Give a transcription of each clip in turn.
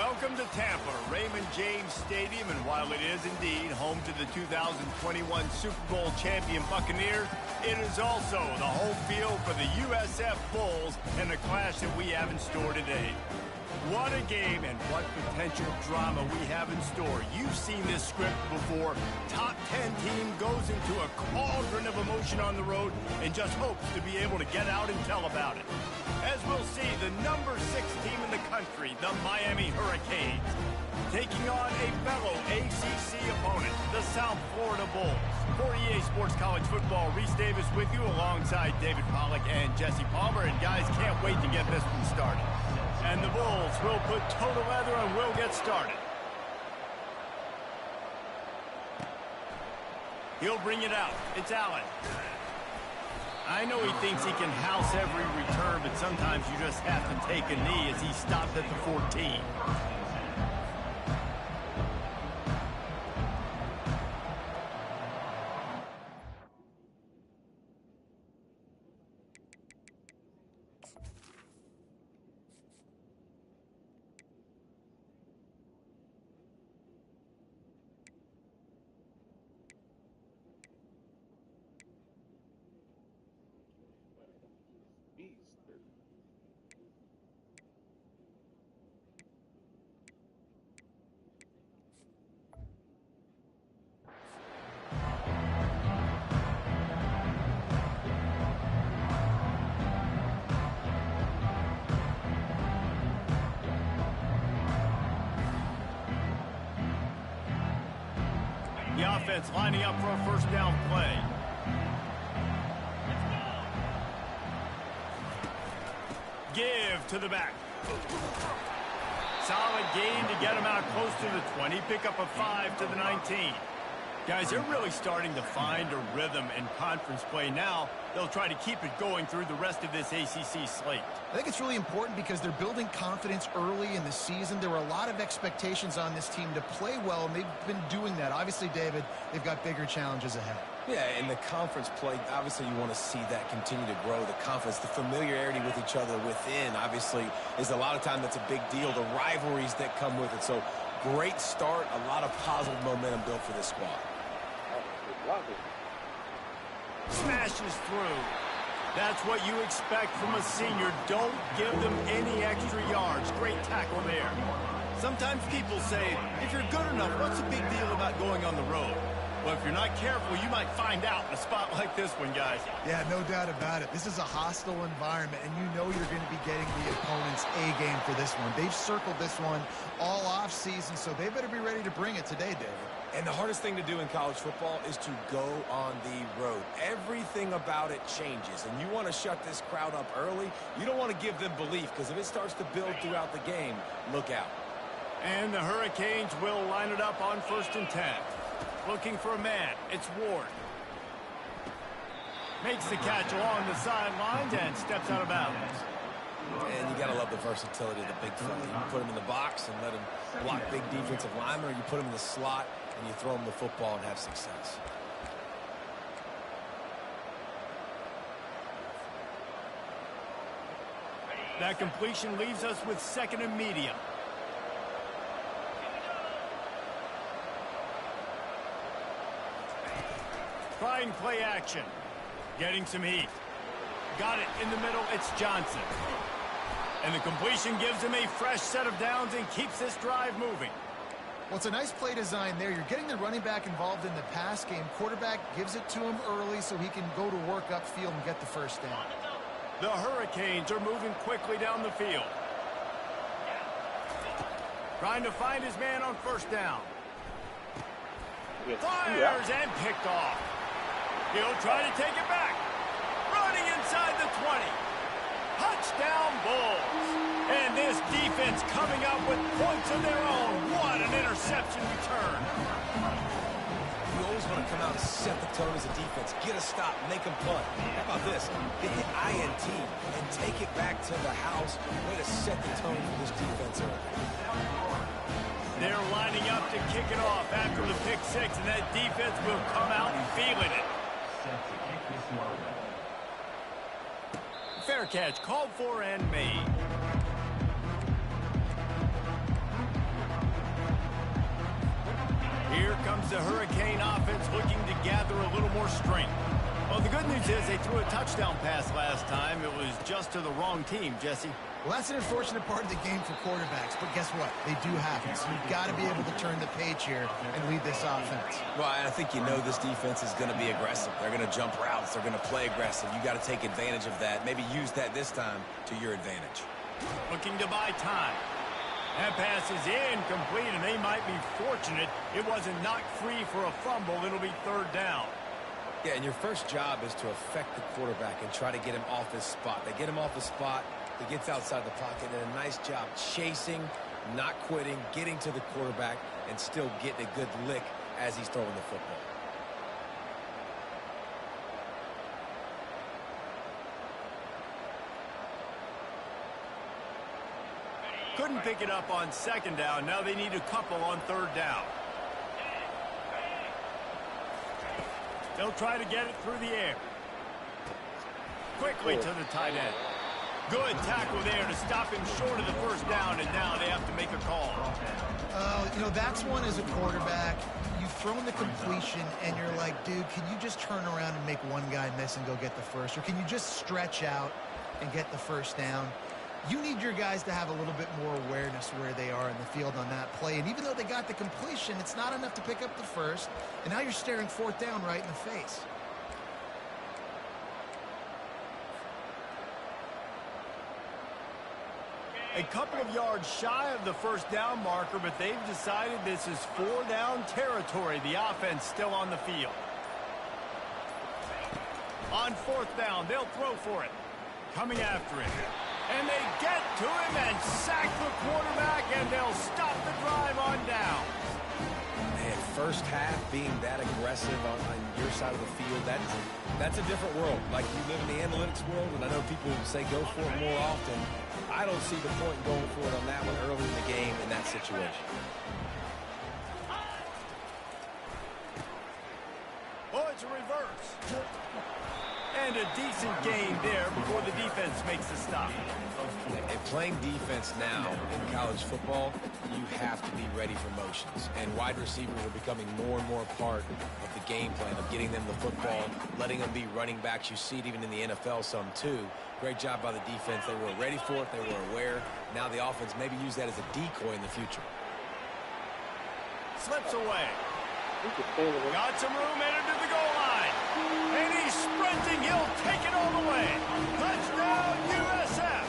Welcome to Tampa, Raymond James Stadium, and while it is indeed home to the 2021 Super Bowl champion Buccaneers, it is also the home field for the USF Bulls and the clash that we have in store today. What a game and what potential drama we have in store. You've seen this script before. Top 10 team goes into a cauldron of emotion on the road and just hopes to be able to get out and tell about it. As we'll see, the number 6 team in the country, the Miami Hurricanes, taking on a fellow ACC opponent, the South Florida Bulls. For EA Sports College Football, Reese Davis with you alongside David Pollack and Jesse Palmer. And guys, can't wait to get this one started. And the Bulls will put total leather and will get started. He'll bring it out. It's Allen. I know he thinks he can house every return, but sometimes you just have to take a knee as he stopped at the 14. The offense lining up for a first down play. Give to the back. Solid gain to get him out close to the 20. Pick up a 5 to the 19. Guys, they're really starting to find a rhythm in conference play now. They'll try to keep it going through the rest of this ACC slate. I think it's really important because they're building confidence early in the season. There were a lot of expectations on this team to play well, and they've been doing that. Obviously, David, they've got bigger challenges ahead. Yeah, in the conference play, obviously you want to see that continue to grow, the confidence, the familiarity with each other within, obviously, is a lot of time that's a big deal, the rivalries that come with it. So, great start, a lot of positive momentum built for this squad. Smashes through. That's what you expect from a senior. Don't give them any extra yards. Great tackle there. Sometimes people say, if you're good enough, what's the big deal about going on the road? Well, if you're not careful, you might find out in a spot like this one, guys. Yeah, no doubt about it. This is a hostile environment, and you know you're going to be getting the opponent's A-game for this one. They've circled this one all off-season, so they better be ready to bring it today, David. And the hardest thing to do in college football is to go on the road. Everything about it changes, and you want to shut this crowd up early. You don't want to give them belief, because if it starts to build throughout the game, look out. And the Hurricanes will line it up on 1st and 10. Looking for a man. It's Ward. Makes the catch along the sidelines and steps out of bounds. And you got to love the versatility of the big fella. You put him in the box and let him block big defensive linemen, or you put him in the slot and you throw him the football and have success. That completion leaves us with 2nd and medium. Trying play action. Getting some heat. Got it in the middle. It's Johnson. And the completion gives him a fresh set of downs and keeps this drive moving. Well, it's a nice play design there. You're getting the running back involved in the pass game. Quarterback gives it to him early so he can go to work upfield and get the first down. The Hurricanes are moving quickly down the field. Trying to find his man on 1st down. Fires and picked off. He'll try to take it back. Running inside the 20. Touchdown Bulls. And this defense coming up with points of their own. What an interception return. You always want to come out and set the tone as a defense. Get a stop, make them punt. How about this? Get the INT and take it back to the house. Way to set the tone for this defense early. They're lining up to kick it off after the pick 6, and that defense will come out feeling it. Fair catch called for and made. Here comes the Hurricane offense looking to gather a little more strength. Well, the good news is they threw a touchdown pass last time. It was just to the wrong team, Jesse. Well, that's an unfortunate part of the game for quarterbacks, but guess what? They do happen, so you've got to be able to turn the page here and lead this offense. Well, I think you know this defense is going to be aggressive. They're going to jump routes. They're going to play aggressive. You got to take advantage of that. Maybe use that this time to your advantage. Looking to buy time. That pass is incomplete, and they might be fortunate it wasn't knocked free for a fumble. It'll be third down. Yeah, and your first job is to affect the quarterback and try to get him off his spot. They get him off his spot. He gets outside the pocket, and a nice job chasing, not quitting, getting to the quarterback, and still getting a good lick as he's throwing the football. Couldn't pick it up on second down. Now they need a couple on third down. They'll try to get it through the air. Quickly to the tight end. Good tackle there to stop him short of the first down, and now they have to make a call. You know, that's one as a quarterback. You've thrown the completion, and you're like, dude, can you just turn around and make one guy miss and go get the first? Or can you just stretch out and get the first down? You need your guys to have a little bit more awareness where they are in the field on that play. And even though they got the completion, it's not enough to pick up the first. And now you're staring fourth down right in the face. A couple of yards shy of the first down marker, but they've decided this is four down territory. The offense still on the field. On fourth down, they'll throw for it. Coming after him. And they get to him and sack the quarterback, and they'll stop the drive on down. Man, first half being that aggressive on your side of the field, that's a different world. Like, you live in the analytics world, and I know people say go for it more often. I don't see the point in going for it on that one early in the game in that situation. Oh, it's a reverse. And a decent gain there before the defense makes the stop. And playing defense now in college football, you have to be ready for motions. And wide receivers are becoming more and more part of the game plan of getting them the football, letting them be running backs. You see it even in the NFL some too. Great job by the defense. They were ready for it. They were aware. Now the offense maybe use that as a decoy in the future. Slips away. Got some room, entered to the goal line. And he's sprinting. He'll take it all the way. Touchdown, USF.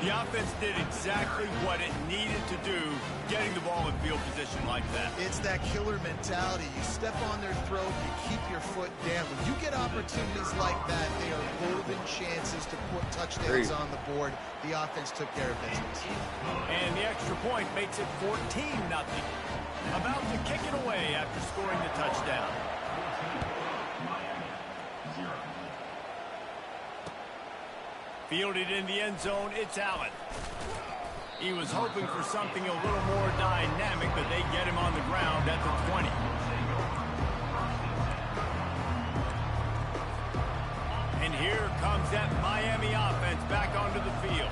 The offense did exactly what it needed to do, getting the ball in field position like that. It's that killer mentality. You step on their throat, you keep your foot down. When you get opportunities like that, they are golden chances to put touchdowns on the board. The offense took care of business. And the extra point makes it 14-0. About to kick it away after scoring the touchdown. Fielded in the end zone, it's Allen. He was hoping for something a little more dynamic, but they get him on the ground at the 20. And here comes that Miami offense back onto the field.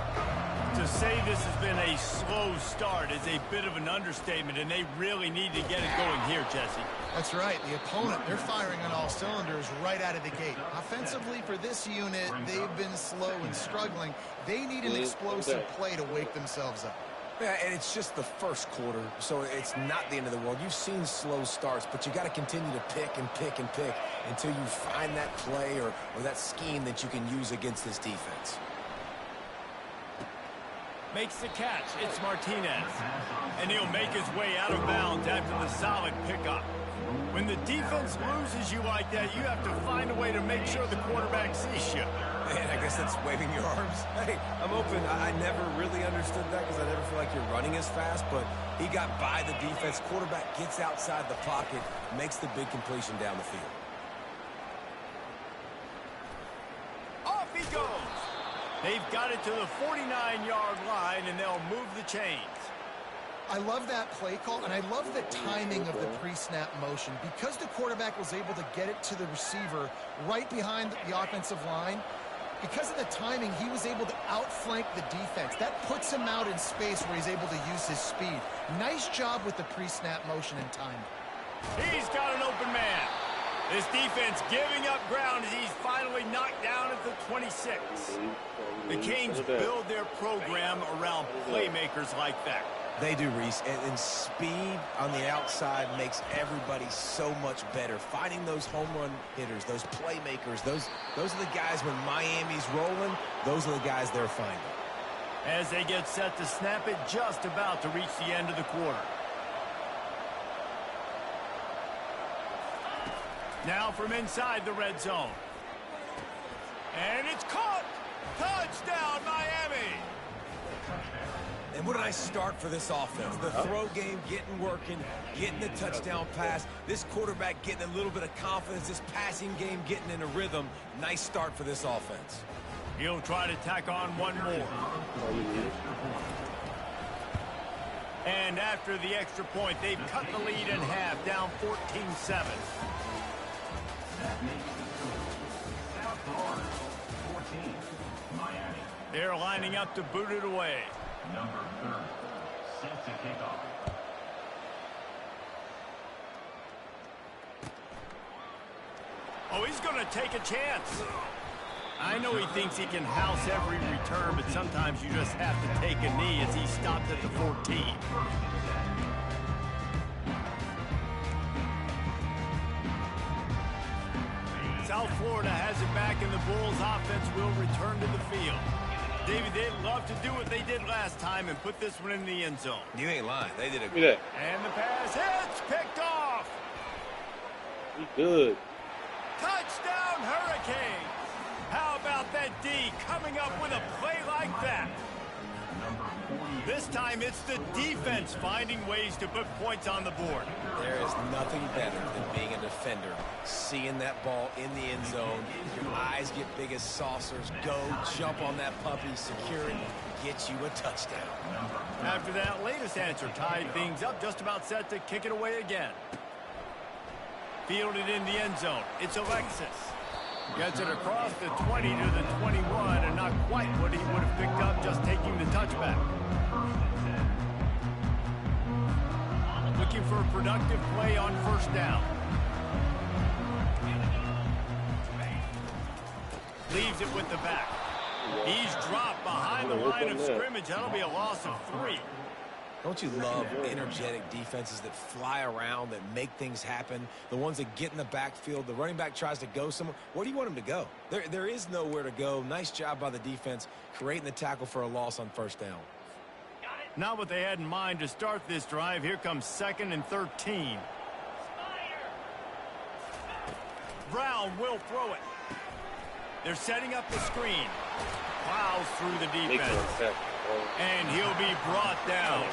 To say this has been a slow start is a bit of an understatement, and they really need to get it going here, Jesse. That's right. The opponent, they're firing on all cylinders right out of the gate. Offensively, for this unit, they've been slow and struggling. They need an explosive play to wake themselves up. Yeah, and it's just the first quarter, so it's not the end of the world. You've seen slow starts, but you got to continue to pick and pick and pick until you find that play or that scheme that you can use against this defense. Makes the catch. It's Martinez. And he'll make his way out of bounds after the solid pickup. When the defense loses you like that, you have to find a way to make sure the quarterback sees you. Man, I guess that's waving your arms. Hey, I'm open. I never really understood that because I never feel like you're running as fast, but he got by the defense. Quarterback gets outside the pocket, makes the big completion down the field. Off he goes. They've got it to the 49-yard line, and they'll move the chains. I love that play call, and I love the timing of the pre-snap motion. Because the quarterback was able to get it to the receiver right behind the offensive line, Because of the timing, he was able to outflank the defense. That puts him out in space where he's able to use his speed. Nice job with the pre-snap motion and time. He's got an open man. This defense giving up ground as he's finally knocked down at the 26. The Canes build their program around playmakers like that. They do, Reese, and speed on the outside makes everybody so much better. Finding those home run hitters, those playmakers, those are the guys when Miami's rolling, those are the guys they're finding. As they get set to snap it, just about to reach the end of the quarter. Now from inside the red zone. And it's caught! Touchdown, Miami! And what a nice start for this offense. The throw game getting working, getting the touchdown pass. This quarterback getting a little bit of confidence. This passing game getting in a rhythm. Nice start for this offense. He'll try to tack on one more. And after the extra point, they've cut the lead in half, down 14-7. They're lining up to boot it away. Number 30, set to kick off. Oh, he's going to take a chance. I know he thinks he can house every return, but sometimes you just have to take a knee as he stopped at the 14. South Florida has it back, and the Bulls offense will return to the field. David, they'd love to do what they did last time and put this one in the end zone. You ain't lying. They did a good. And the pass hits, picked off. He good. Touchdown, Hurricanes. How about that D coming up with a play like that? This time it's the defense finding ways to put points on the board. There is nothing better than being a defender. Seeing that ball in the end zone, your eyes get big as saucers. Go, jump on that puppy, secure it, get you a touchdown. After that latest answer tied things up, just about set to kick it away again. Fielded in the end zone. It's Alexis. Gets it across the 20 to the 21, and not quite what he would have picked up just taking the touchback. Looking for a productive play on first down. Leaves it with the back. He's dropped behind the line of scrimmage. That'll be a loss of 3. Don't you love energetic defenses that fly around, that make things happen? The ones that get in the backfield, the running back tries to go somewhere. Where do you want him to go? There is nowhere to go. Nice job by the defense, creating the tackle for a loss on first down. Not what they had in mind to start this drive. Here comes 2nd and 13. Brown will throw it. They're setting up the screen. Plows through the defense. And he'll be brought down.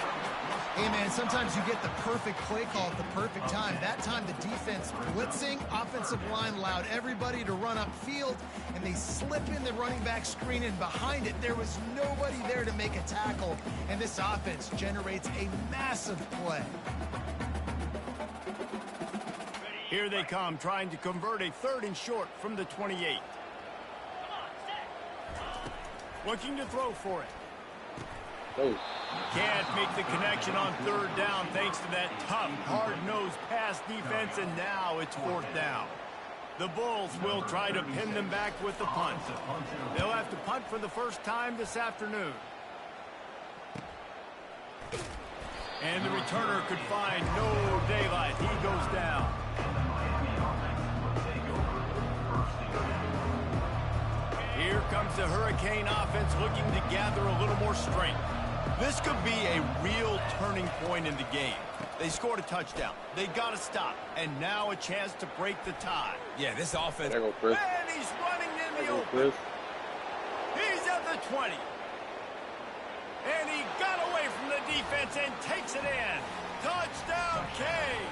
Hey, man, sometimes you get the perfect play call at the perfect time. That time the defense blitzing, offensive line allowed everybody to run upfield, and they slip in the running back screen, and behind it there was nobody there to make a tackle, and this offense generates a massive play. Here they come, trying to convert a 3rd and short from the 28. Looking to throw for it. Oh. Can't make the connection on 3rd down thanks to that tough, hard-nosed pass defense, and now it's 4th down. The Bulls will try to pin them back with the punt. They'll have to punt for the first time this afternoon. And the returner could find no daylight. He goes down. Here comes the Hurricane offense looking to gather a little more strength. This could be a real turning point in the game. They scored a touchdown. They got to stop. And now a chance to break the tie. Yeah, this offense. There go Chris. And he's running in the There go open. Chris. He's at the 20. And he got away from the defense and takes it in. Touchdown, Canes.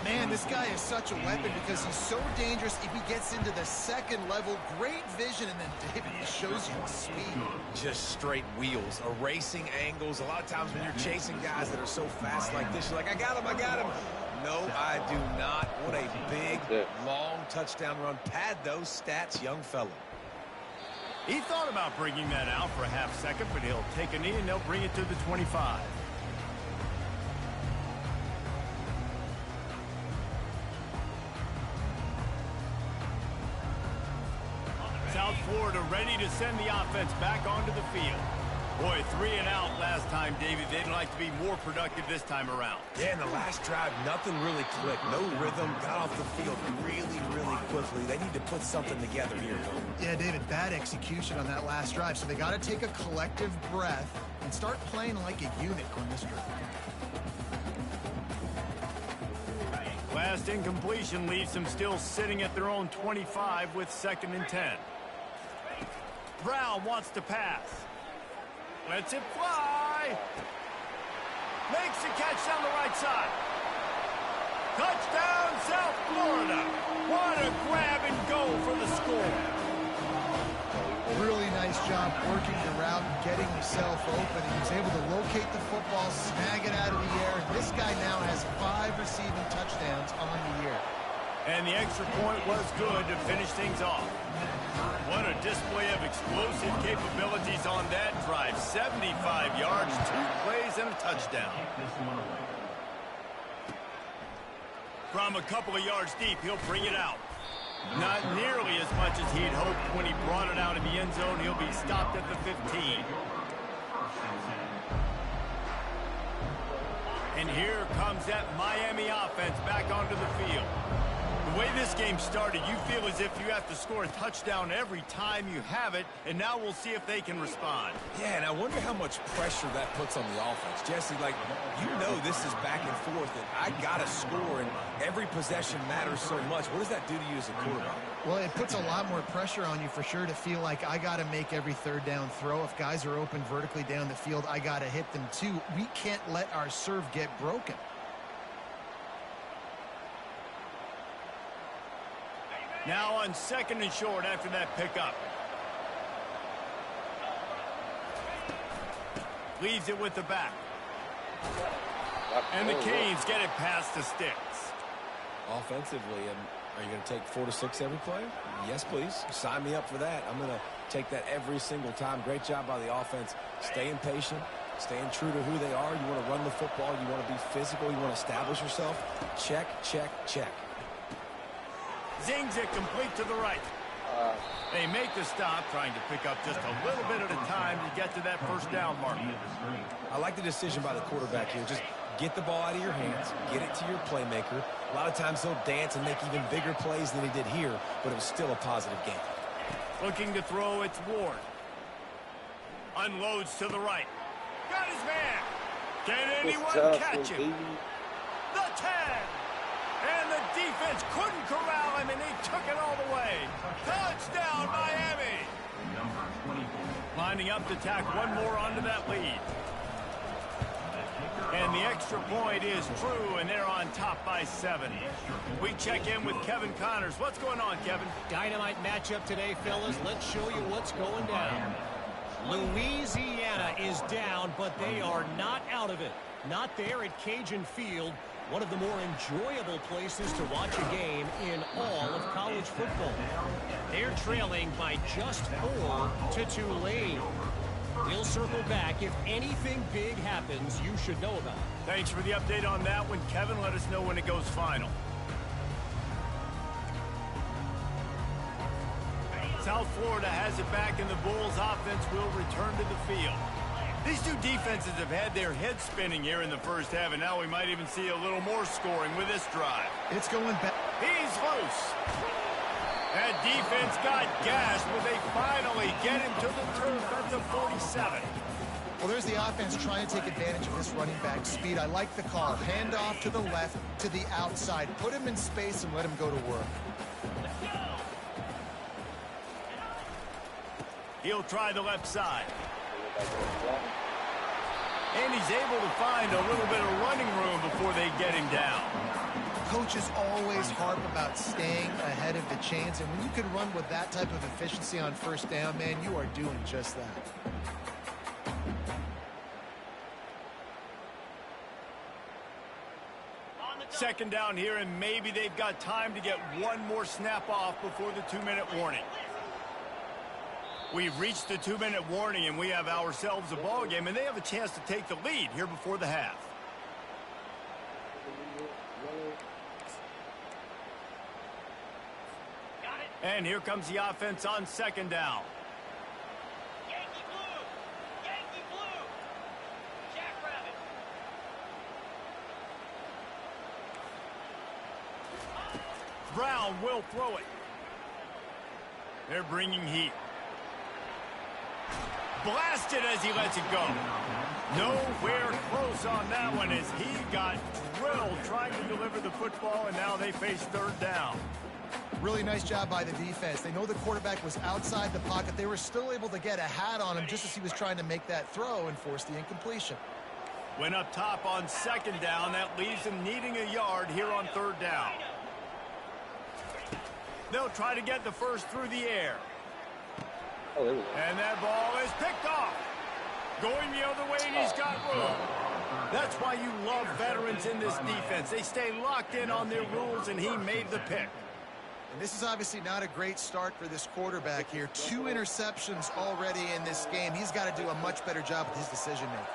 Man, this guy is such a weapon because he's so dangerous if he gets into the 2nd level. Great vision, and then David just shows you his speed. Just straight wheels, erasing angles. A lot of times when you're chasing guys that are so fast like this, you're like, I got him, I got him. No, I do not. What a big, long touchdown run. Pad those stats, young fella. He thought about bringing that out for a half second, but he'll take a knee and they'll bring it to the 25. South Florida ready to send the offense back onto the field. Boy, 3 and out last time, David. They'd like to be more productive this time around. Yeah, in the last drive, nothing really clicked. No rhythm, got off the field really, really quickly. They need to put something together here. Yeah, David, bad execution on that last drive. So they got to take a collective breath and start playing like a unit on this drive. Last incompletion leaves them still sitting at their own 25 with 2nd and 10. Brown wants to pass. Lets it fly. Makes the catch down the right side. Touchdown, South Florida. What a grab and go for the score. Really nice job working the route and getting himself open. He was able to locate the football, snag it out of the air. And this guy now has 5 receiving touchdowns on the year. And the extra point was good to finish things off. What a display of explosive capabilities on that drive. 75 yards, 2 plays, and a touchdown. From a couple of yards deep, he'll bring it out. Not nearly as much as he'd hoped when he brought it out of the end zone. He'll be stopped at the 15. And here comes that Miami offense back onto the field. The way this game started, you feel as if you have to score a touchdown every time you have it, and now we'll see if they can respond. Yeah, and I wonder how much pressure that puts on the offense. Jesse, like, you know this is back and forth, and I got to score, and every possession matters so much. What does that do to you as a quarterback? Well, it puts a lot more pressure on you for sure to feel like I got to make every 3rd down throw. If guys are open vertically down the field, I got to hit them too. We can't let our serve get broken. Now on 2nd and short after that pickup. Leaves it with the back. And the Canes get it past the sticks. Offensively, are you going to take 4 to 6 every play? Yes, please. Sign me up for that. I'm going to take that every single time. Great job by the offense. Staying patient, staying true to who they are. You want to run the football. You want to be physical. You want to establish yourself. Check, check, check. Zings it complete to the right. They make the stop, trying to pick up just a little bit at a time to get to that 1st down mark. I like the decision by the quarterback here. Just get the ball out of your hands, get it to your playmaker. A lot of times he'll dance and make even bigger plays than he did here, but it was still a positive game. Looking to throw, it's Ward. Unloads to the right. Got his man. Can anyone catch him? The 10. And the defense couldn't corral him, and he took it all the way. Touchdown, Miami. Lining up to tack one more onto that lead. And the extra point is true, and they're on top by 7. We check in with Kevin Connors. What's going on, Kevin? Dynamite matchup today, fellas. Let's show you what's going down. Louisiana is down, but they are not out of it. Not there at Cajun Field. One of the more enjoyable places to watch a game in all of college football. They're trailing by just 4 to Tulane. We'll circle back. If anything big happens, you should know about it. Thanks for the update on that one, Kevin. Let us know when it goes final. South Florida has it back, and the Bulls offense will return to the field. These two defenses have had their heads spinning here in the 1st half, and now we might even see a little more scoring with this drive. It's going back. He's loose. That defense got gashed, but they finally get him to the turf at the 47. Well, there's the offense trying to take advantage of this running back speed. I like the call. Hand off to the left, to the outside. Put him in space and let him go to work. He'll try the left side. And he's able to find a little bit of running room before they get him down. Coaches always harp about staying ahead of the chains, and when you can run with that type of efficiency on 1st down, man, you are doing just that. Second down here, and maybe they've got time to get one more snap off before the 2-minute warning. We've reached the 2-minute warning, and we have ourselves a ball game, and they have a chance to take the lead here before the half. And here comes the offense on second down. Yankee blue! Yankee blue! Jackrabbit! Brown will throw it. They're bringing heat. Blasted as he lets it go. Nowhere close on that one as he got drilled trying to deliver the football, and now they face third down. Really nice job by the defense. They know the quarterback was outside the pocket. They were still able to get a hat on him just as he was trying to make that throw and force the incompletion. Went up top on second down. That leaves him needing a yard here on third down. They'll try to get the first through the air. Oh, there we go. And that ball is picked off. Going the other way, and he's got room. That's why you love veterans in this defense. They stay locked in on their rules, and he made the pick. And this is obviously not a great start for this quarterback here. 2 interceptions already in this game. He's got to do a much better job with his decision-making.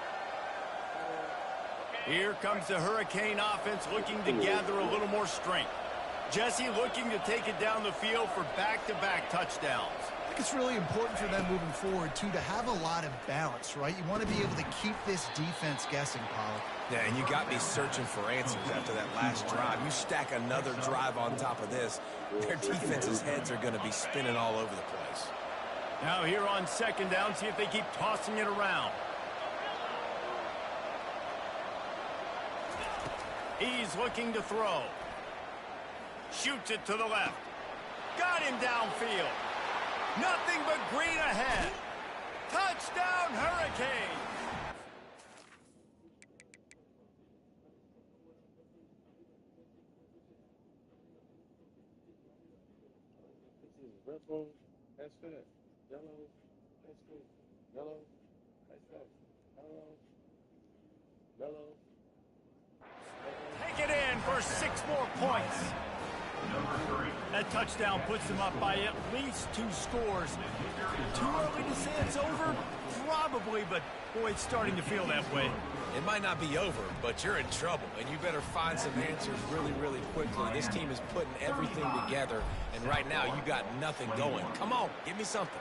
Here comes the Hurricane offense looking to gather a little more strength. Jesse looking to take it down the field for back-to-back touchdowns. I think it's really important for them moving forward, too, to have a lot of balance, right? You want to be able to keep this defense guessing, Pollock. Yeah, and you got me searching for answers after that last drive. You stack another drive on top of this, their defense's heads are going to be spinning all over the place. Now here on second down, see if they keep tossing it around. He's looking to throw. Shoots it to the left. Got him downfield. Nothing but green ahead. Touchdown, Hurricane! This is red bone. That's good. Yellow. That's good. Yellow. That's good. Yellow. Yellow. Take it in for 6 more points. That touchdown puts them up by at least 2 scores. Too early to say it's over? Probably, but boy, it's starting to feel that way. It might not be over, but you're in trouble, and you better find some answers really, really quickly. This team is putting everything together, and right now you got nothing going. Come on, give me something.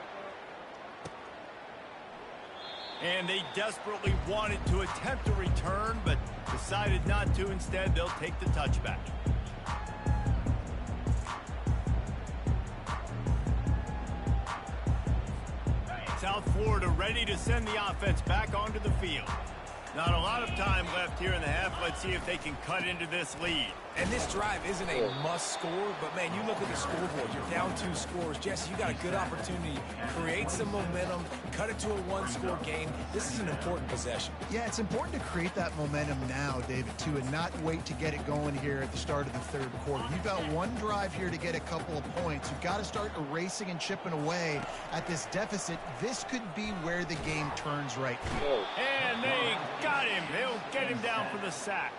And they desperately wanted to attempt a return, but decided not to. Instead, they'll take the touchback. South Florida ready to send the offense back onto the field. Not a lot of time left here in the half. Let's see if they can cut into this lead. And this drive isn't a must score, but man, you look at the scoreboard, you're down 2 scores. Jesse, you got a good opportunity to create some momentum, cut it to a 1-score game. This is an important possession. Yeah, it's important to create that momentum now, David, too, and not wait to get it going here at the start of the 3rd quarter. You've got 1 drive here to get a couple of points. You've got to start erasing and chipping away at this deficit. This could be where the game turns right here. And they got him. They'll get him down for the sack.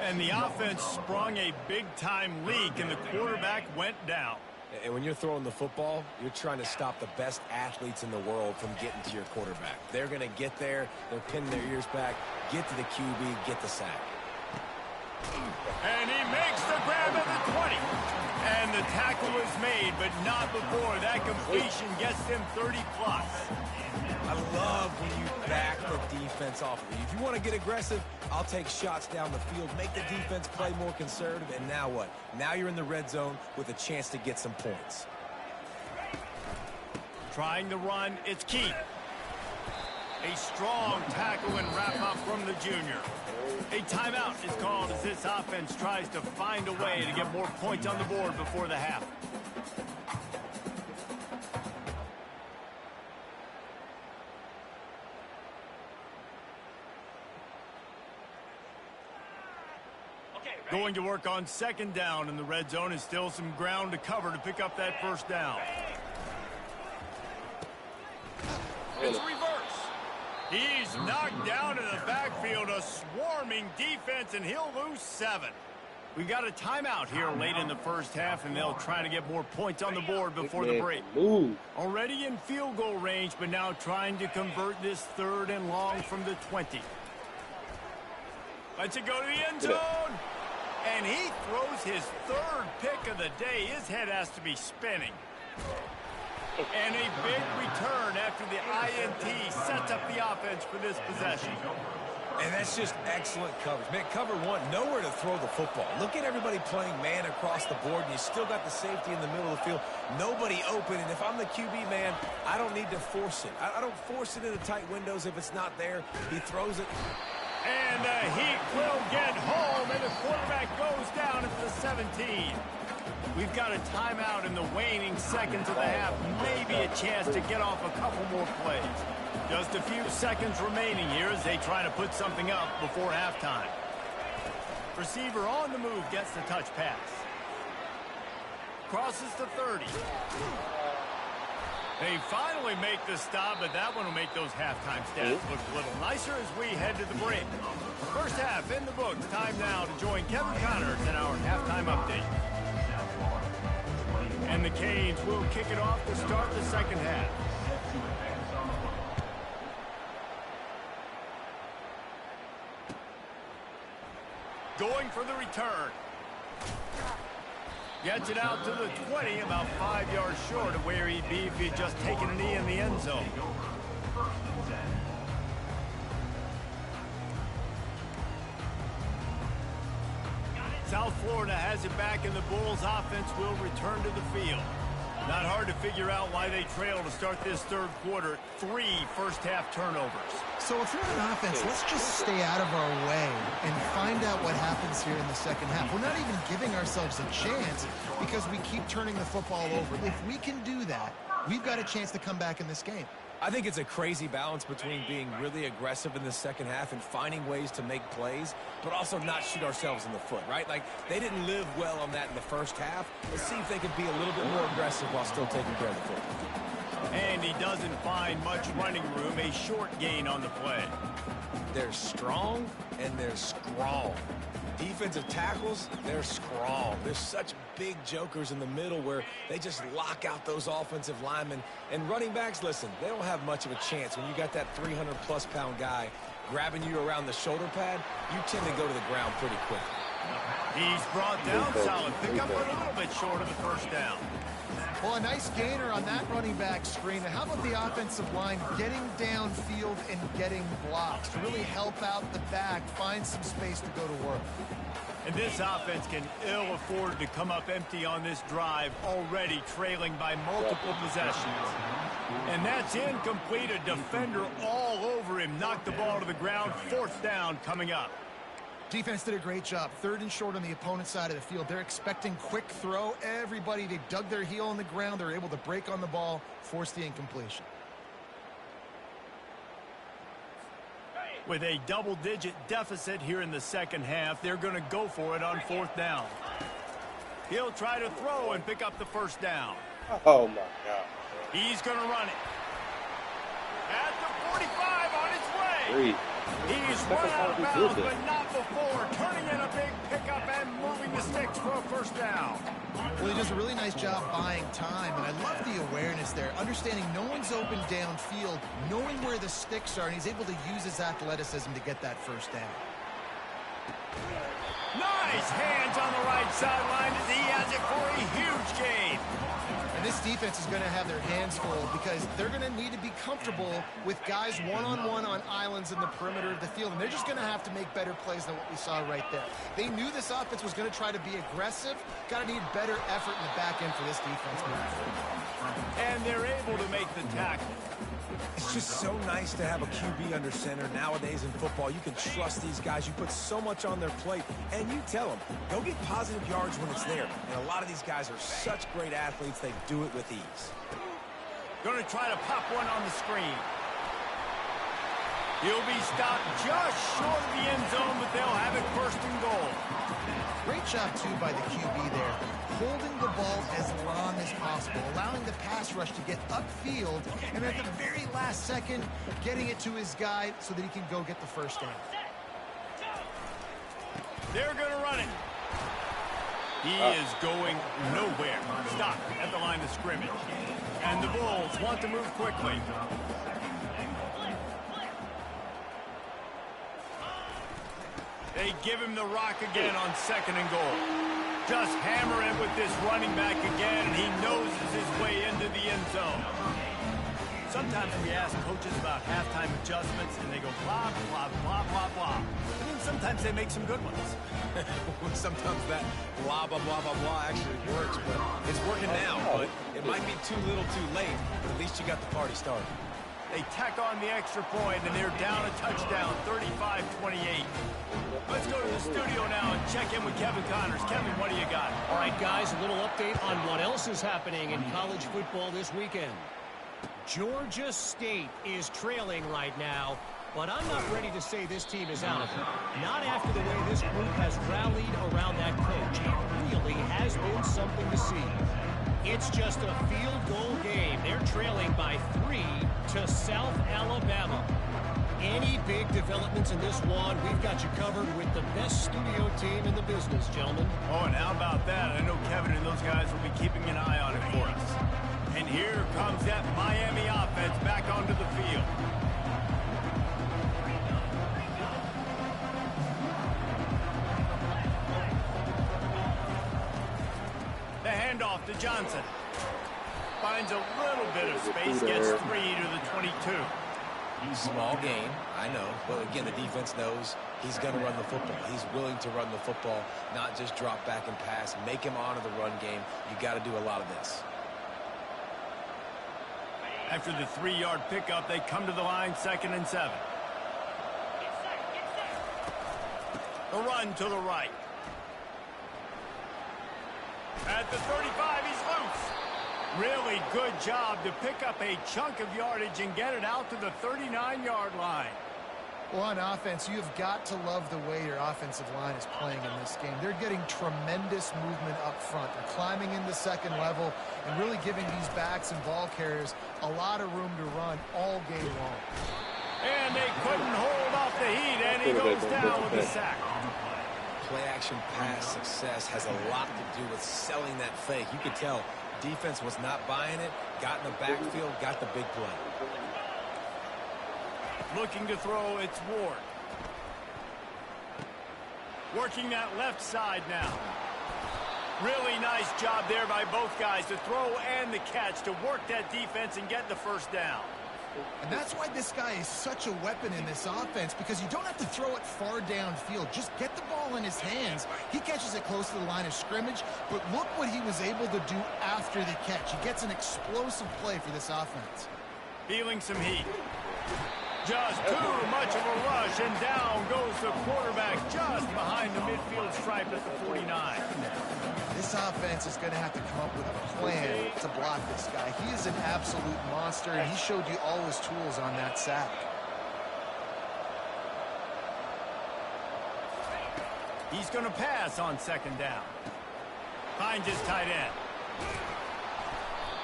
And the offense sprung a big-time leak, and the quarterback went down. And when you're throwing the football, you're trying to stop the best athletes in the world from getting to your quarterback. They're going to get there. They're pinning their ears back, get to the QB, get the sack. And he makes the grab at the 20. And the tackle is made, but not before that completion gets them 30-plus. I love when you back the defense off of you. If you want to get aggressive, I'll take shots down the field, make the defense play more conservative, and now what? Now you're in the red zone with a chance to get some points. Trying to run, it's Keith. A strong tackle and wrap-up from the junior. A timeout is called as this offense tries to find a way to get more points on the board before the half. Going to work on second down in the red zone, is still some ground to cover to pick up that first down. It's reverse. He's knocked down in the backfield, a swarming defense, and he'll lose 7. We got a timeout here late in the first half, and they'll try to get more points on the board before the break. Already in field goal range, but now trying to convert this 3rd and long from the 20. Lets it go to the end zone. And he throws his 3rd pick of the day. His head has to be spinning. And a big return after the INT sets up the offense for this possession. And that's just excellent coverage. Man, cover 1, nowhere to throw the football. Look at everybody playing man across the board, and you still got the safety in the middle of the field. Nobody open, and if I'm the QB, man, I don't need to force it. I don't force it into tight windows if it's not there. He throws it. And the Heat will get home, and the quarterback goes down at the 17. We've got a timeout in the waning seconds of the half. Maybe a chance to get off a couple more plays. Just a few seconds remaining here as they try to put something up before halftime. Receiver on the move gets the touch pass. Crosses the 30. They finally make the stop, but that one will make those halftime stats look a little nicer as we head to the break. First half in the books. Time now to join Kevin Connors in our halftime update. And the Canes will kick it off to start the second half. Going for the return. Gets it out to the 20, about 5 yards short of where he'd be if he'd just taken a knee in the end zone. South Florida has it back, and the Bulls offense will return to the field. Not hard to figure out why they trail to start this 3rd quarter. 3 first-half turnovers. So if you're an offense, let's just stay out of our way and find out what happens here in the second half. We're not even giving ourselves a chance because we keep turning the football over. If we can do that, we've got a chance to come back in this game. I think it's a crazy balance between being really aggressive in the second half and finding ways to make plays, but also not shoot ourselves in the foot, right? Like, they didn't live well on that in the first half. Let's see if they can be a little bit more aggressive while still taking care of the football. And he doesn't find much running room, a short gain on the play. They're strong and they're strong. Defensive tackles, they're strong. There's such big jokers in the middle where they just lock out those offensive linemen. And running backs, listen, they don't have much of a chance. When you got that 300-plus pound guy grabbing you around the shoulder pad, you tend to go to the ground pretty quickly. He's brought down. Solid pickup, but a little bit short of the first down. Well, a nice gainer on that running back screen. And how about the offensive line getting downfield and getting blocks to really help out the back, find some space to go to work. And this offense can ill afford to come up empty on this drive, already trailing by multiple possessions. And that's incomplete. A defender all over him. Knocked the ball to the ground. 4th down coming up. Defense did a great job. 3rd and short on the opponent's side of the field. They're expecting quick throw. Everybody, they dug their heel on the ground. They're able to break on the ball, force the incompletion. With a double-digit deficit here in the second half, they're going to go for it on 4th down. He'll try to throw and pick up the first down. Oh, my God. He's going to run it. At the 45 on its way. He's run out of bounds, but not before. Turning in a big pickup and moving the sticks for a first down. Well, he does a really nice job buying time, and I love the awareness there. Understanding no one's open downfield, knowing where the sticks are, and he's able to use his athleticism to get that first down. Nice hands on the right sideline as he has it for a huge gain. And this defense is going to have their hands full because they're going to need to be comfortable with guys one-on-one on islands in the perimeter of the field. And they're just going to have to make better plays than what we saw right there. They knew this offense was going to try to be aggressive. Got to need better effort in the back end for this defense moving forward. And they're able to make the tackle. It's just so nice to have a QB under center. Nowadays in football, you can trust these guys. You put so much on their plate, and you tell them, go get positive yards when it's there. And a lot of these guys are such great athletes, they do it with ease. Going to try to pop one on the screen. He'll be stopped just short of the end zone, but they'll have it 1st and goal. Great job, too, by the QB there. Holding the ball as long as possible, allowing the pass rush to get upfield, and at the very last second, getting it to his guy so that he can go get the first down. They're going to run it. He is going nowhere. Stop at the line of scrimmage. And the Bulls want to move quickly. They give him the rock again on 2nd and goal. Just hammer it with this running back again, and he noses his way into the end zone. Sometimes we ask coaches about halftime adjustments, and they go blah, blah, blah, blah, blah. But then sometimes they make some good ones. Sometimes that blah, blah, blah, blah, blah actually works, but it's working now. But it might be too little too late, but at least you got the party started. They tack on the extra point, and they're down a touchdown, 35-28. Let's go to the studio now and check in with Kevin Connors. Kevin, what do you got? All right, guys, a little update on what else is happening in college football this weekend. Georgia State is trailing right now, but I'm not ready to say this team is out of it. Not after the way this group has rallied around that coach. It really has been something to see. It's just a field goal game. They're trailing by 3 to South Alabama. Any big developments in this one, we've got you covered with the best studio team in the business, gentlemen. Oh, and how about that? I know Kevin and those guys will be keeping an eye on it for us. And here comes that Miami offense back onto the field. The handoff to Johnson. Finds a little bit of space, gets 3 to the 22. Small game, I know. But again, the defense knows he's going to run the football. He's willing to run the football, not just drop back and pass. Make him honor the run game. You got to do a lot of this. After the 3-yard pickup, they come to the line, 2nd and 7. The run to the right. At the 35, he's loose. Really good job to pick up a chunk of yardage and get it out to the 39-yard line. Well, on offense, you've got to love the way your offensive line is playing in this game. They're getting tremendous movement up front. They're climbing into 2nd level and really giving these backs and ball carriers a lot of room to run all game long. And they couldn't hold off the heat, and he goes down with a sack. Play-action pass success has a lot to do with selling that fake. You could tell defense was not buying it, got in the backfield, got the big play. Looking to throw, it's Ward. Working that left side now. Really nice job there by both guys to throw and the catch to work that defense and get the first down. And that's why this guy is such a weapon in this offense, because you don't have to throw it far downfield. Just get the ball in his hands. He catches it close to the line of scrimmage, but look what he was able to do after the catch. He gets an explosive play for this offense. Feeling some heat. Just too much of a rush, and down goes the quarterback just behind the midfield stripe at the 49. This offense is going to have to come up with a plan to block this guy. He is an absolute monster, and he showed you all his tools on that sack. He's going to pass on 2nd down. Finds his tight end.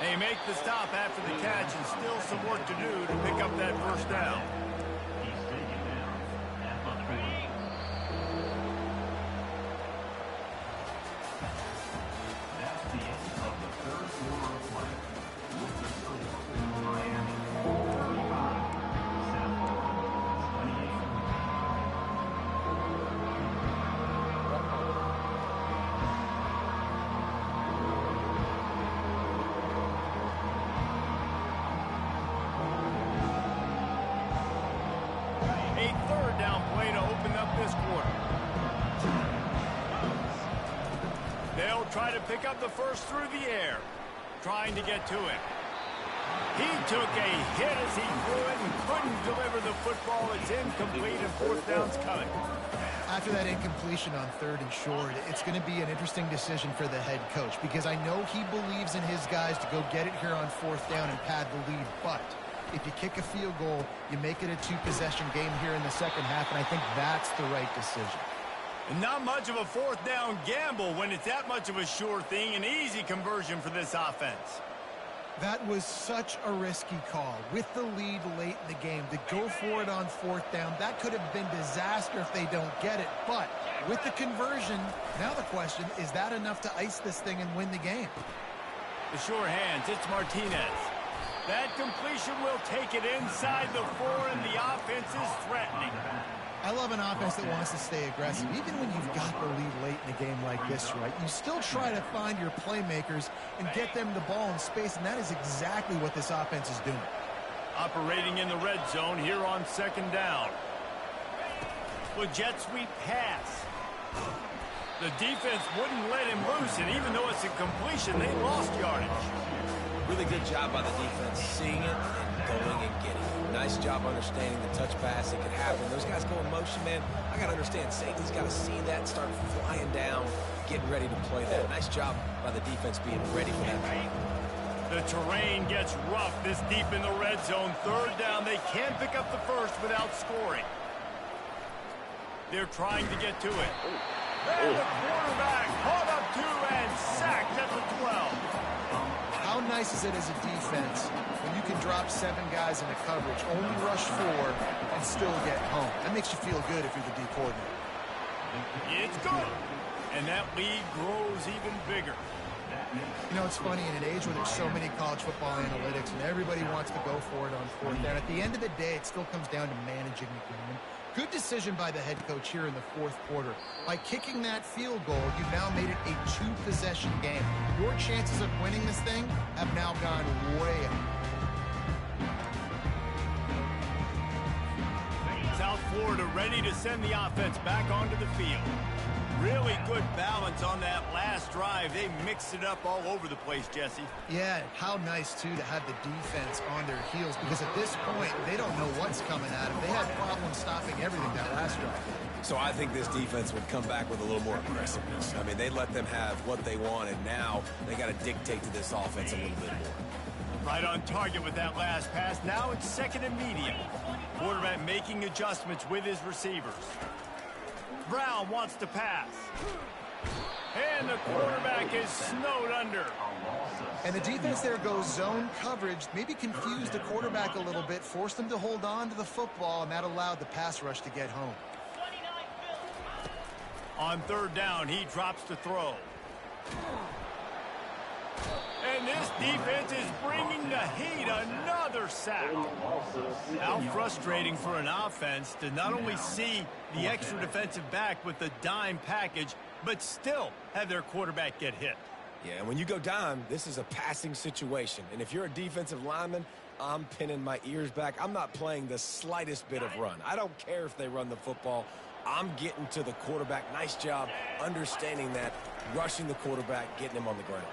They make the stop after the catch, and still some work to do to pick up that first down. He's taken down at the 3. That's the end of the 3rd quarter of play. With the score, Miami 35, South Florida 28. A 3rd down play to open up this quarter. They'll try to pick up the first through the air, trying to get to him. He took a hit as he threw it and couldn't deliver the football. It's incomplete, and 4th down's coming. After that incompletion on 3rd and short, it's going to be an interesting decision for the head coach, because I know he believes in his guys to go get it here on 4th down and pad the lead, but if you kick a field goal, you make it a 2-possession game here in the 2nd half, and I think that's the right decision. And not much of a 4th down gamble when it's that much of a sure thing, an easy conversion for this offense. That was such a risky call. With the lead late in the game, to go for it on 4th down, that could have been disaster if they don't get it. But with the conversion, now the question, is that enough to ice this thing and win the game? The sure hands, it's Martinez. That completion will take it inside the 4, and the offense is threatening. I love an offense that wants to stay aggressive. Even when you've got the lead late in a game like this, right, you still try to find your playmakers and get them the ball in space, and that is exactly what this offense is doing. Operating in the red zone here on 2nd down. With jet sweep pass. The defense wouldn't let him loose, and even though it's a completion, they lost yardage. Really good job by the defense, seeing it and going and getting it. Nice job understanding the touch pass. It could happen. Those guys go in motion, man. I got to understand, safety's got to see that, start flying down, getting ready to play that. Nice job by the defense being ready for that. The terrain gets rough this deep in the red zone. 3rd down. They can pick up the first without scoring. They're trying to get to it. And the quarterback caught up 2 and sacked at the 12. How nice is it as a defense when you can drop 7 guys into coverage, only rush 4, and still get home? That makes you feel good if you're the D coordinator. It's good. And that lead grows even bigger. You know, it's funny, in an age where there's so many college football analytics and everybody wants to go for it on 4th down, at the end of the day, it still comes down to managing the game. Good decision by the head coach here in the 4th quarter. By kicking that field goal, you've now made it a 2-possession game. Your chances of winning this thing have now gone way up. South Florida ready to send the offense back onto the field. Really good balance on that last drive. They mixed it up all over the place, Jesse. Yeah, how nice, too, to have the defense on their heels, because at this point, they don't know what's coming at them. They had problems stopping everything that last drive. So I think this defense would come back with a little more aggressiveness. I mean, they let them have what they wanted. Now they got to dictate to this offense a little bit more. Right on target with that last pass. Now it's 2nd and medium. Quarterback making adjustments with his receivers. Brown wants to pass. And the quarterback is snowed under. And the defense there goes zone coverage, maybe confused the quarterback a little bit, forced him to hold on to the football, and that allowed the pass rush to get home. On 3rd down, he drops to throw. And this defense is bringing the heat. Another sack. How frustrating for an offense to not only see the extra defensive back with the dime package, but still have their quarterback get hit. Yeah, and when you go dime, this is a passing situation. And if you're a defensive lineman, I'm pinning my ears back. I'm not playing the slightest bit of run. I don't care if they run the football. I'm getting to the quarterback. Nice job understanding that, rushing the quarterback, getting him on the ground.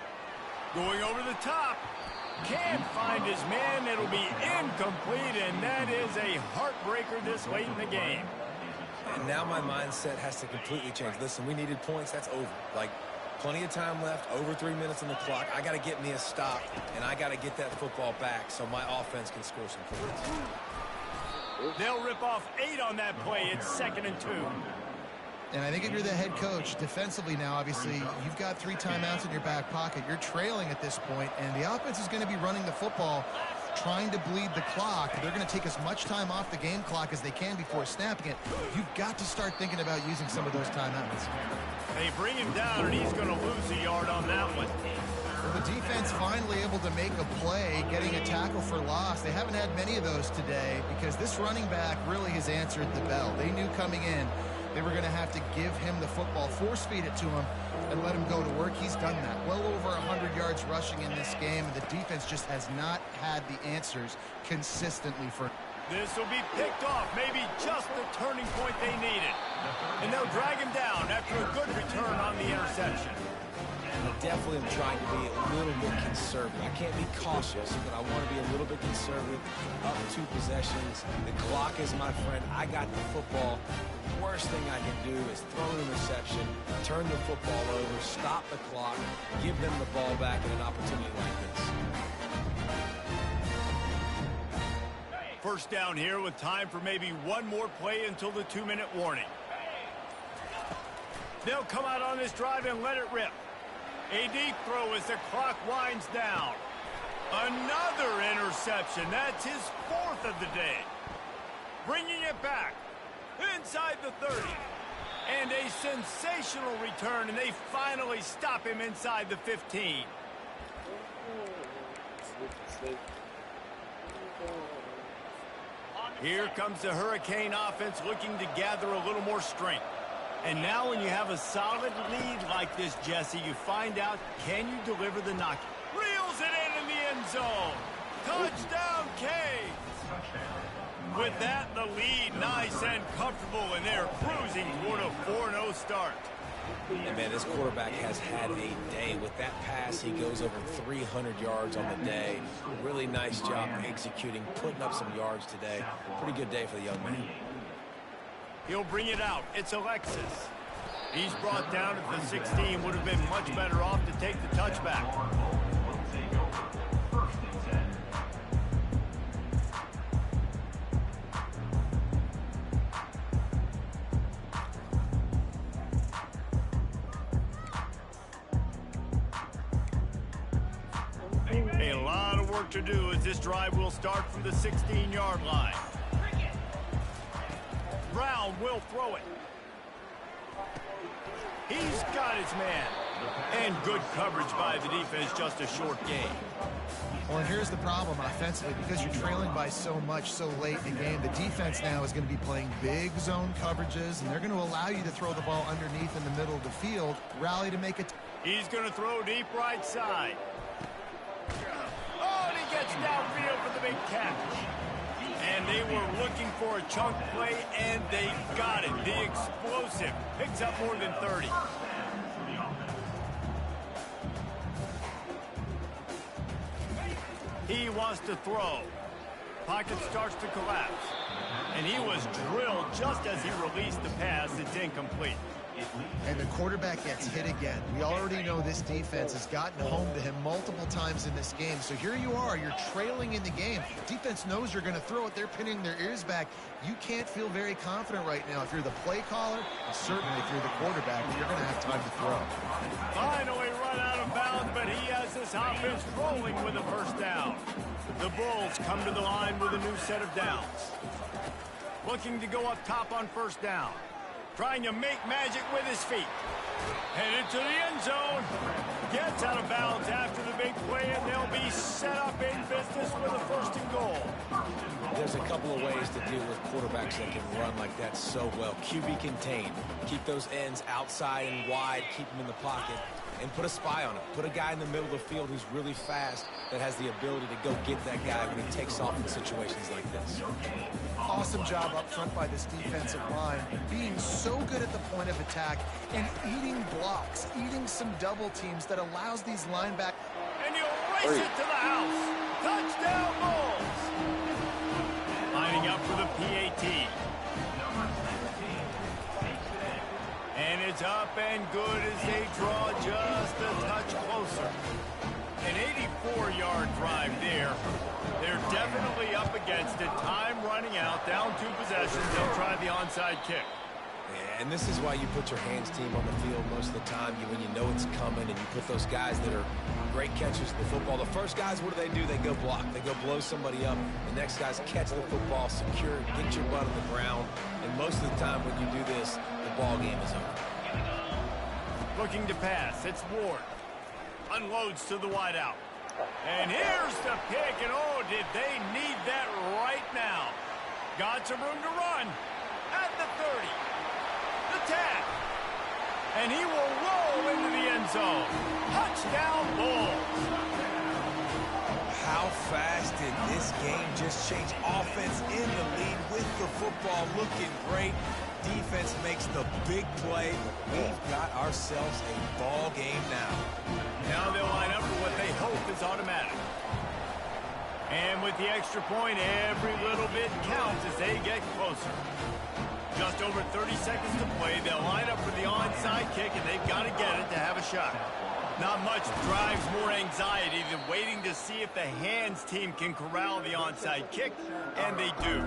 Going over the top. Can't find his man. It'll be incomplete, and that is a heartbreaker this late in the game. And now my mindset has to completely change. Listen, we needed points. That's over. Like, plenty of time left, over 3 minutes on the clock. I got to get me a stop, and I got to get that football back so my offense can score some points. They'll rip off 8 on that play. It's 2nd and 2. And I think if you're the head coach, defensively now, obviously, you've got 3 timeouts in your back pocket. You're trailing at this point, and the offense is going to be running the football, trying to bleed the clock. They're going to take as much time off the game clock as they can before snapping it. You've got to start thinking about using some of those timeouts. They bring him down, and he's going to lose a yard on that one. Well, the defense finally able to make a play, getting a tackle for loss. They haven't had many of those today because this running back really has answered the bell. They knew coming in they were going to have to give him the football, force feed it to him, and let him go to work. He's done that. Well over 100 yards rushing in this game, and the defense just has not had the answers consistently for him. This will be picked off, maybe just the turning point they needed. And they'll drag him down after a good return on the interception. I definitely am trying to be a little bit conservative. I can't be cautious, but I want to be a little bit conservative. Up 2 possessions. The clock is my friend. I got the football. The worst thing I can do is throw an interception, turn the football over, stop the clock, give them the ball back in an opportunity like this. First down here with time for maybe one more play until the 2-minute warning. They'll come out on this drive and let it rip. A deep throw as the clock winds down. Another interception. That's his 4th of the day. Bringing it back inside the 30. And a sensational return, and they finally stop him inside the 15. Here comes the Hurricane offense looking to gather a little more strength. And now when you have a solid lead like this, Jesse, you find out, can you deliver the knock? Reels it in the end zone. Touchdown, Canes. With that, the lead nice and comfortable, and they're cruising toward a 4-0 start. And, man, this quarterback has had a day. With that pass, he goes over 300 yards on the day. Really nice job executing, putting up some yards today. Pretty good day for the young man. He'll bring it out. It's Alexis. He's brought down at the 16. Would have been much better off to take the touchback. A lot of work to do as this drive will start from the 16-yard line. Brown will throw it. He's got his man. And good coverage by the defense, just a short gain. Well, and here's the problem offensively. Because you're trailing by so much so late in the game, the defense now is going to be playing big zone coverages, and they're going to allow you to throw the ball underneath in the middle of the field, rally to make it. He's going to throw deep right side. Oh, and he gets downfield for the big catch. And they were looking for a chunk play, and they got it. The explosive picks up more than 30. He wants to throw. Pocket starts to collapse. And he was drilled just as he released the pass. It's incomplete. And the quarterback gets hit again. We already know this defense has gotten home to him multiple times in this game. So here you are, you're trailing in the game. Defense knows you're going to throw it. They're pinning their ears back. You can't feel very confident right now. If you're the play caller, and certainly if you're the quarterback, you're going to have time to throw. Finally run out of bounds, but he has this offense rolling with a first down. The Bulls come to the line with a new set of downs. Looking to go up top on first down. Trying to make magic with his feet. Headed to the end zone. Gets out of bounds after the big play, and they'll be set up in business with a first and goal. There's a couple of ways to deal with quarterbacks that can run like that so well. QB contained. Keep those ends outside and wide. Keep them in the pocket. And put a spy on it. Put a guy in the middle of the field who's really fast that has the ability to go get that guy when he takes off in situations like this. Awesome job up front by this defensive line, being so good at the point of attack and eating blocks, eating some double teams that allows these linebackers. And you race it to the house. Touchdown Bulls. Lining up for the PAT. And it's up and good as they draw just a touch closer. An 84-yard drive there. They're definitely up against it. Time running out. Down 2 possessions. They'll try the onside kick. And this is why you put your hands team on the field most of the time when you know it's coming, and you put those guys that are great catchers of the football. The first guys, what do? They go block. They go blow somebody up. The next guys catch the football, secure it, get your butt on the ground. And most of the time when you do this, the ball game is over. Looking to pass. It's Ward. Unloads to the wideout. And here's the pick, and oh, did they need that right now. Got some room to run at the 30. The tag. And he will roll into the end zone. Touchdown Bulls. How fast did this game just change? Offense in the lead with the football looking great. Defense makes the big play. We've got ourselves a ball game now. Now they'll line up for what they hope is automatic. And with the extra point, every little bit counts as they get closer. Just over 30 seconds to play. They'll line up for the onside kick, and they've got to get it to have a shot. Not much drives more anxiety than waiting to see if the hands team can corral the onside kick, and they do.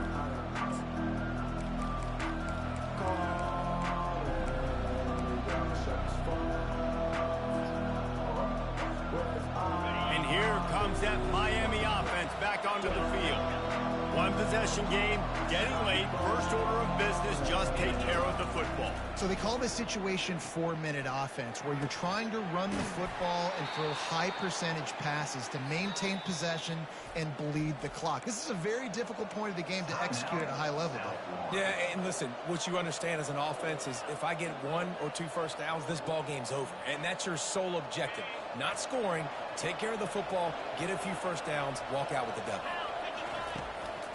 And here comes that Miami offense back onto the field. One possession game, getting late, first order of business, just take care of the football. So they call this situation 4-minute offense, where you're trying to run the football and throw high percentage passes to maintain possession and bleed the clock. This is a very difficult point of the game to execute at a high level, though. Yeah, and listen, what you understand as an offense is if I get 1 or 2 first downs, this ball game's over. And that's your sole objective. Not scoring, take care of the football, get a few first downs, walk out with the W.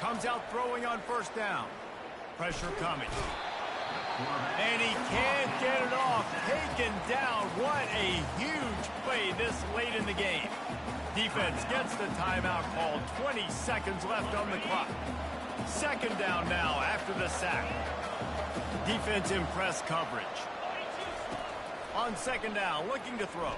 Comes out throwing on first down. Pressure coming. And he can't get it off. Taken down. What a huge play this late in the game. Defense gets the timeout called. 20 seconds left on the clock. Second down now after the sack. Defense in press coverage. On second down, looking to throw.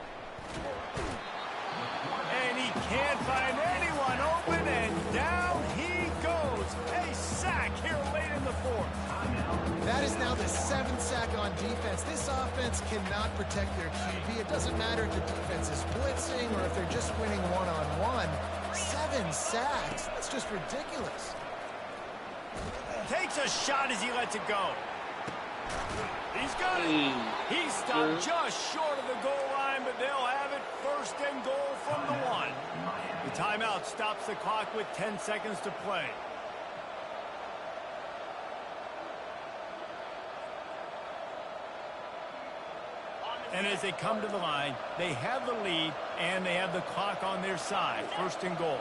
And he can't find anyone open, and down he goes. A sack here late in the fourth. That is now the 7th sack on defense. This offense cannot protect their QB. It doesn't matter if the defense is blitzing or if they're just winning one-on-one. 7 sacks. That's just ridiculous. Takes a shot as he lets it go. He's got it. He stopped just short of the goal line, but they'll have it first and goal from the 1. The timeout stops the clock with 10 seconds to play. And as they come to the line, they have the lead and they have the clock on their side. First and goal.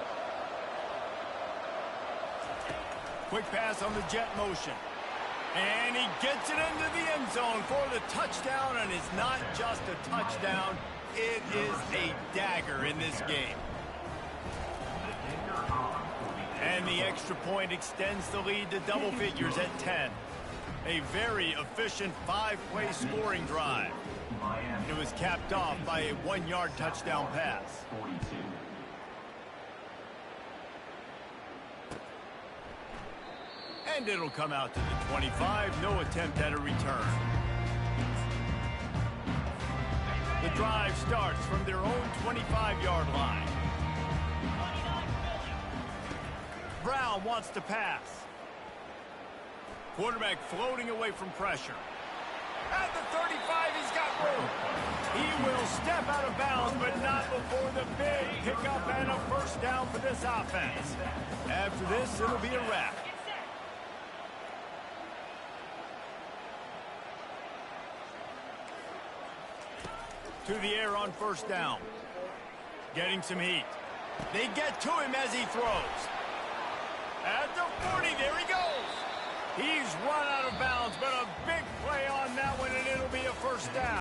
Quick pass on the jet motion. And he gets it into the end zone for the touchdown, and it's not just a touchdown, it is a dagger in this game. And the extra point extends the lead to double figures at 10. A very efficient 5-play scoring drive. It was capped off by a 1-yard touchdown pass. And it'll come out to the 25. No attempt at a return. The drive starts from their own 25-yard line. Brown wants to pass. Quarterback floating away from pressure. At the 35, he's got room. He will step out of bounds, but not before the big pickup and a first down for this offense. After this, it'll be a wrap. To the air on first down. Getting some heat. They get to him as he throws. At the 40, there he goes. He's run out of bounds, but a big play on that one, and it'll be a first down.